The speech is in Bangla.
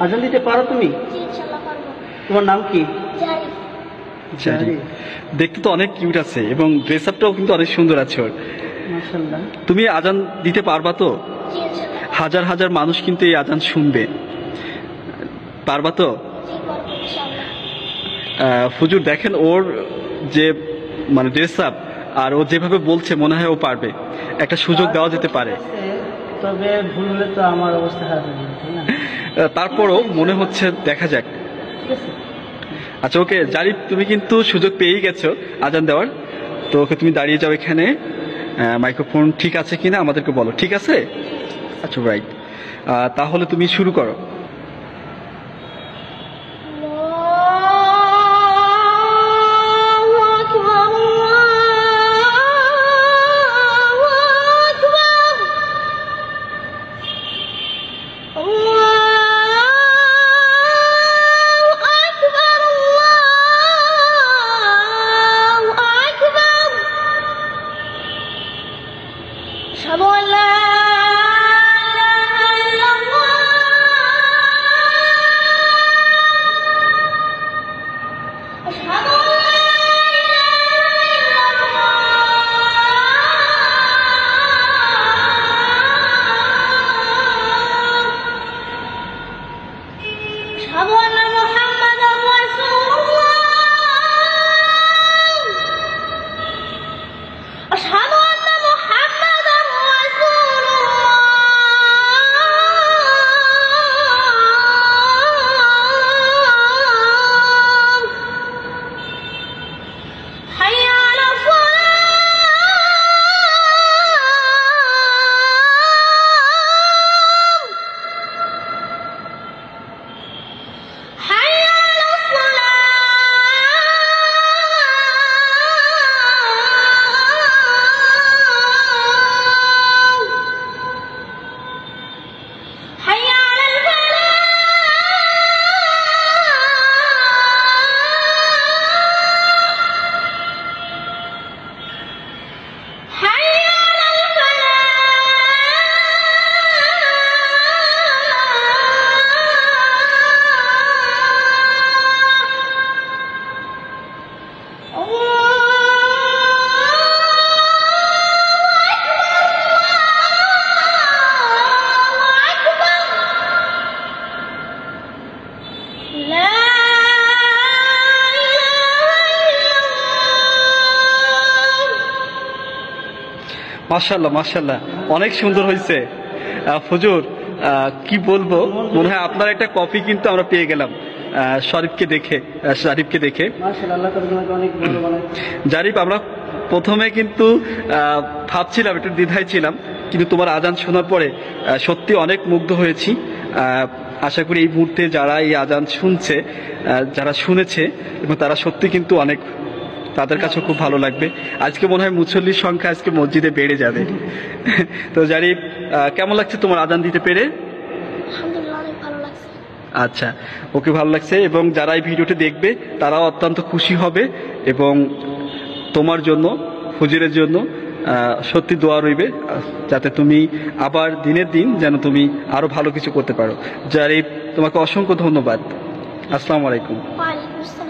আজান দিতে পারো তুমি? জি ইনশাআল্লাহ পারবো। তোমার নাম কি? জারিফ। জারিফ। দেখতে তো অনেক কিউট আছে এবং ড্রেস আপটাও কিন্তু অনেক সুন্দর আছে ওর। মাশাআল্লাহ। তুমি আজান দিতে পারবা তো? জি ইনশাআল্লাহ। হাজার হাজার মানুষ কিন্তু এই আজান শুনবে, পারবা তো? জি পারবো ইনশাআল্লাহ। ফুজুর দেখেন ওর যে মানে ড্রেস আপ আর ও যেভাবে বলছে মনে হয় ও পারবে, একটা সুযোগ দেওয়া যেতে পারে। তবে ভুল হলে তো আমার অবস্থা খারাপ হয়ে যাবে, তাই না? তারপরও মনে হচ্ছে দেখা যাক। ঠিক আছে। আচ্ছা ওকে জারিফ, তুমি কিন্তু সুযোগ পেয়েই গেছো আজান দেওয়ার, তো ওকে তুমি দাঁড়িয়ে যাও এখানে। মাইক্রোফোন ঠিক আছে কিনা আমাদেরকে বলো, ঠিক আছে? আচ্ছা রাইট, তাহলে তুমি শুরু করো। أشهد أن لا إله إلا الله أشهد أن لا إله إلا الله أشهد أن محمدا رسول الله أشهد أن محمدا رسول الله حي على الصلاة حي على الصلاة حي على الفلاح حي على মাশাআল্লাহ মাশাআল্লাহ, অনেক সুন্দর হয়েছে। ফুজুর কি বলবো, মনে হয় আপনার একটা কপি কিন্তু আমরা পেয়ে গেলাম শরীফকে দেখে, জারিফকে দেখে। মাশাআল্লাহ, আল্লাহ তাআলা তোমাকে অনেক ভালো বানায়। জারিফ, আমরা প্রথমে কিন্তু ভাবছিলাম, একটু দ্বিধায় ছিলাম, কিন্তু তোমার আজান শোনার পরে সত্যি অনেক মুগ্ধ হয়েছি। আশা করি এই মুহূর্তে যারা এই আজান শুনছে, যারা শুনেছে এবং তারা সত্যি কিন্তু অনেক, তাদের কাছে খুব ভালো লাগবে। আজকে মনে হয় মুসল্লির সংখ্যা আজকে মসজিদে বেড়ে যাবে। তো জারিফ, কেমন লাগছে তোমার আজান দিতে পেরে? আলহামদুলিল্লাহ অনেক ভালো লাগছে। আচ্ছা, ওকে ভালো লাগছে এবং যারা এই ভিডিওটি দেখবে তারাও অত্যন্ত খুশি হবে এবং তোমার জন্য, ফুজুরের জন্য সত্যি দোয়া রইবে যাতে তুমি আবার দিনের দিন যেন তুমি আরো ভালো কিছু করতে পারো। জারিফ, তোমাকে অসংখ্য ধন্যবাদ। আসসালামু আলাইকুম। ওয়ালাইকুম আসসালাম।